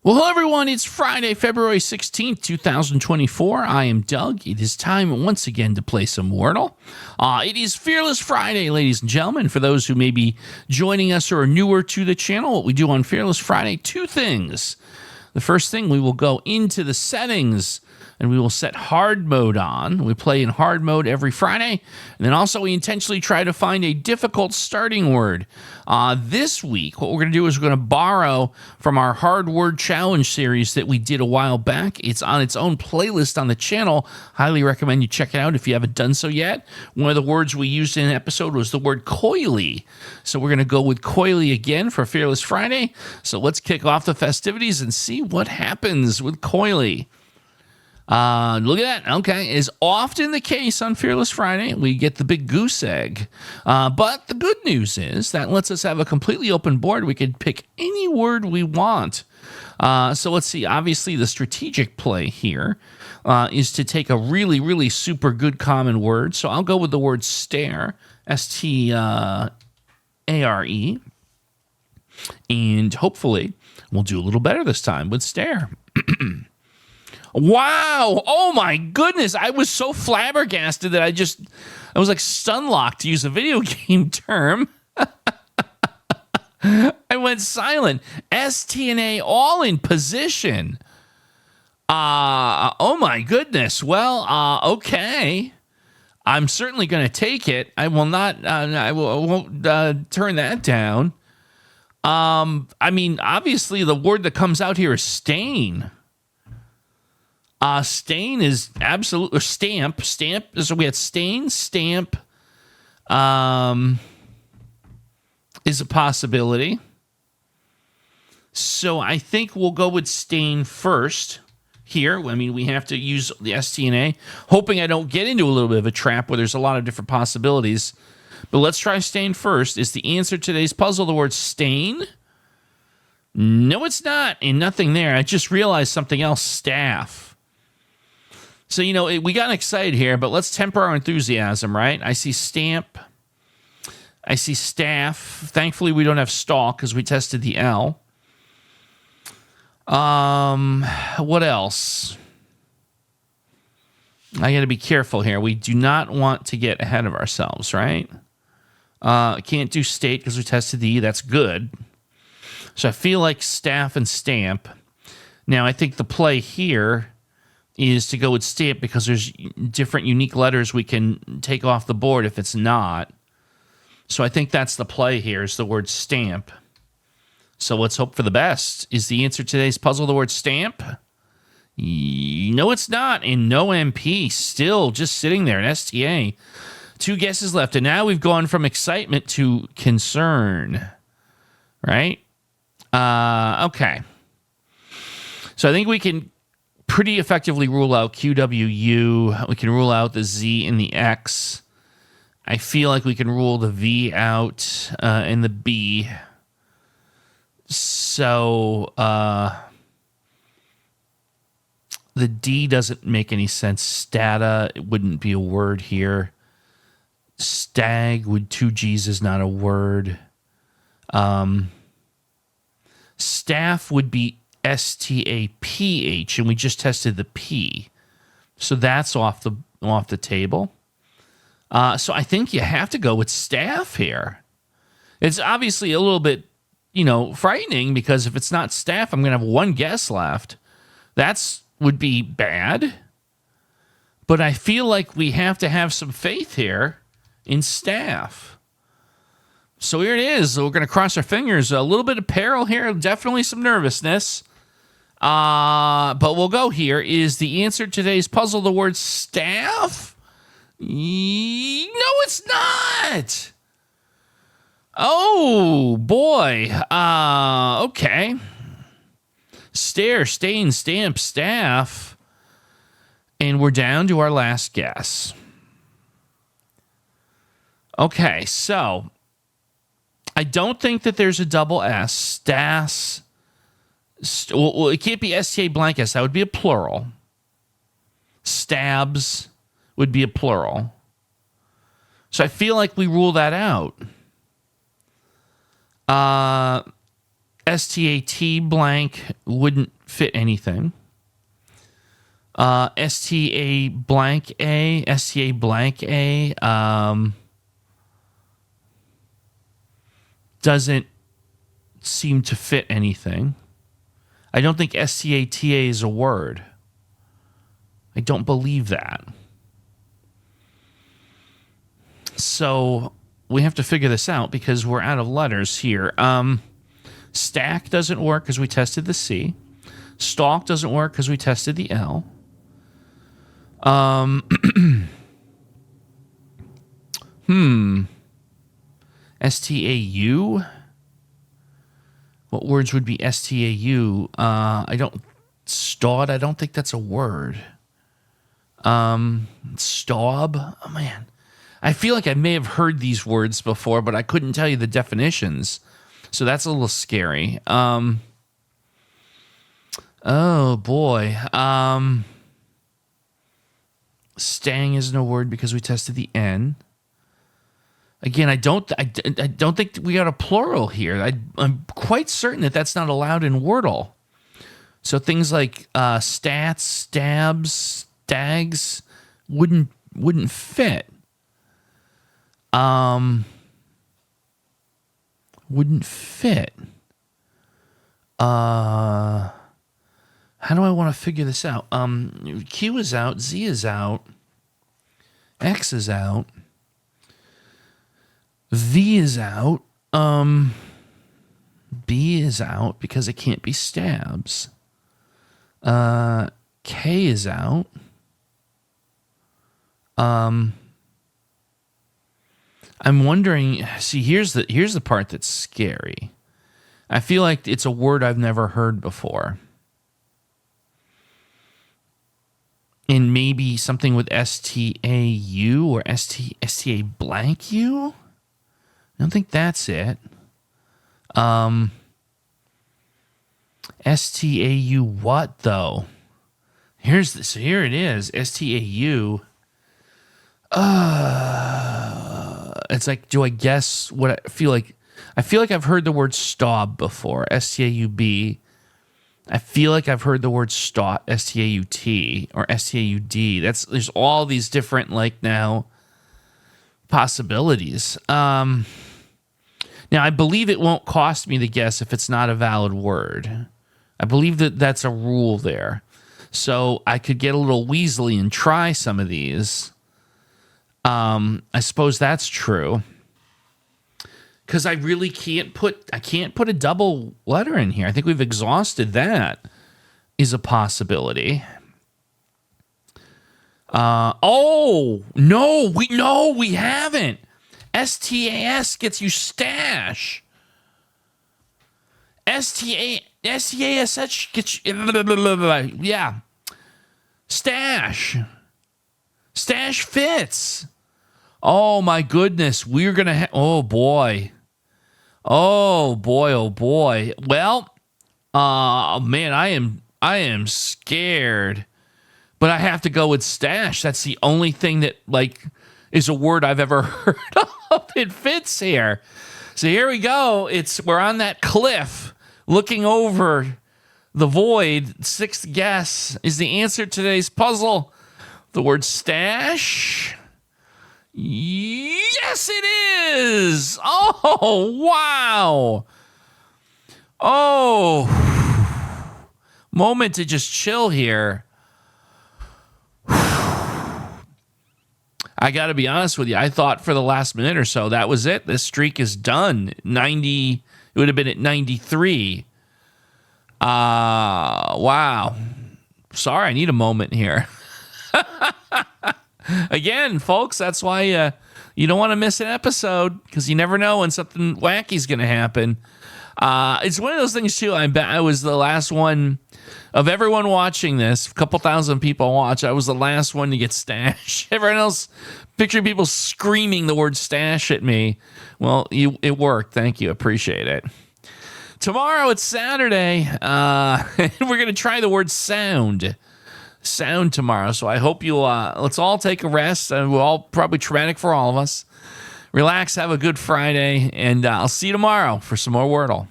Well, hello, everyone. It's Friday, February 16th, 2024. I am Doug. It is time once again to play some Wordle. It is Fearless Friday, ladies and gentlemen. For those who may be joining us or are newer to the channel, what we do on Fearless Friday, two things. The first thing, we will go into the settings and we will set hard mode on. We play in hard mode every Friday. And then also we intentionally try to find a difficult starting word. This week, what we're going to do is we're going to borrow from our hard word challenge series that we did a while back. It's on its own playlist on the channel. Highly recommend you check it out if you haven't done so yet. One of the words we used in an episode was the word coily. So we're going to go with coily again for Fearless Friday. So let's kick off the festivities and see what happens with coily. Look at that. Okay. Is often the case on Fearless Friday. We get the big goose egg. But the good news is that lets us have a completely open board. We can pick any word we want. So let's see. Obviously, the strategic play here is to take a really, really super good common word. So I'll go with the word stare, S-T-A-R-E. And hopefully we'll do a little better this time with stare. Wow. Oh, my goodness. I was so flabbergasted that I was like stun-locked, to use a video game term. I went silent. S, T, and A all in position. Oh, my goodness. Well, okay. I'm certainly going to take it. I will not, I won't turn that down. I mean, obviously, the word that comes out here is stain. Stain is absolutely, or stamp, so we had stain, stamp, is a possibility. So I think we'll go with stain first here. I mean, we have to use the S-T and A, hoping I don't get into a little bit of a trap where there's a lot of different possibilities. But let's try stain first. Is the answer to today's puzzle the word stain? No, it's not, and nothing there. I just realized something else, staff. So, you know, we got excited here, but let's temper our enthusiasm, right? I see stamp. I see staff. Thankfully, we don't have stalk because we tested the L. What else? I got to be careful here. We do not want to get ahead of ourselves, right? Can't do state because we tested the E. That's good. So I feel like staff and stamp. Now, I think the play here is to go with stamp because there's different unique letters we can take off the board if it's not. So I think that's the play here, is the word stamp. So let's hope for the best. Is the answer to today's puzzle the word stamp? No, it's not. And no MP. Still just sitting there, an STA. Two guesses left. And now we've gone from excitement to concern. Right? Okay. So I think we can pretty effectively rule out QWU. We can rule out the Z and the X. I feel like we can rule the V out and the B. So the D doesn't make any sense. Stata, it wouldn't be a word here. Stag with two G's is not a word. Staff would be S-T-A-P-H, and we just tested the P. So that's off the table. So I think you have to go with staff here. It's obviously a little bit, frightening, because if it's not staff, I'm going to have one guess left. That would be bad. But I feel like we have to have some faith here in staff. So here it is. We're going to cross our fingers. A little bit of peril here. Definitely some nervousness. But we'll go here. Is the answer to today's puzzle the word staff? No, it's not. Oh, boy. Okay. Stare, stain, stamp, staff. And we're down to our last guess. Okay, so I don't think that there's a double S. Stas. Well, it can't be S-T-A blank S. That would be a plural. Stabs would be a plural. So I feel like we rule that out. STAT blank wouldn't fit anything. STA blank A doesn't seem to fit anything. I don't think STATA is a word. I don't believe that. So we have to figure this out because we're out of letters here. Stack doesn't work because we tested the C. Stalk doesn't work because we tested the L. STAU? What words would be STAU? I don't think that's a word. Staub? Oh, man. I feel like I may have heard these words before, but I couldn't tell you the definitions. So that's a little scary. Oh, boy. Stang isn't a word because we tested the N. Again, I don't think we got a plural here. I'm quite certain that that's not allowed in Wordle. So things like stats, stabs, stags wouldn't fit. Wouldn't fit. How do I want to figure this out? Q is out, Z is out, X is out, V is out, B is out because it can't be stabs. K is out. I'm wondering, see, here's the part that's scary. I feel like it's a word I've never heard before. And maybe something with STAU or STA blank U? I don't think that's it. STAU what, though? Here it is. STAU. It's like, do I guess what I feel like? I feel like I've heard the word staub before. STAUB. I feel like I've heard the word STAUT, STAUT, or STAUD. There's all these different, like, now possibilities. Now, I believe it won't cost me to guess if it's not a valid word. I believe that that's a rule there. So I could get a little weaselly and try some of these. I suppose that's true. Because I really can't put a double letter in here. I think we've exhausted that is a possibility. No, we haven't. STAS gets you stash. STASH gets you, yeah. Stash. Stash fits. Oh my goodness, we're going to oh boy. Oh boy. Well, man, I am scared. But I have to go with stash. That's the only thing that, like, is a word I've ever heard of. It fits here. So here we go. We're on that cliff looking over the void. Sixth guess is the answer to today's puzzle. The word stash. Yes, it is. Oh, wow. Oh, moment to just chill here. I got to be honest with you. I thought for the last minute or so that was it. This streak is done. 90. It would have been at 93. Wow. Sorry, I need a moment here. Again, folks, that's why you don't want to miss an episode because you never know when something wacky is going to happen. It's one of those things, too. I was the last one of everyone watching this. A couple thousand people watch. I was the last one to get stash. Everyone else, picture people screaming the word stash at me. Well, it worked. Thank you. Appreciate it. Tomorrow, it's Saturday. We're going to try the word sound tomorrow. So I hope you let's all take a rest. We're all probably traumatic for all of us. Relax, have a good Friday, and I'll see you tomorrow for some more Wordle.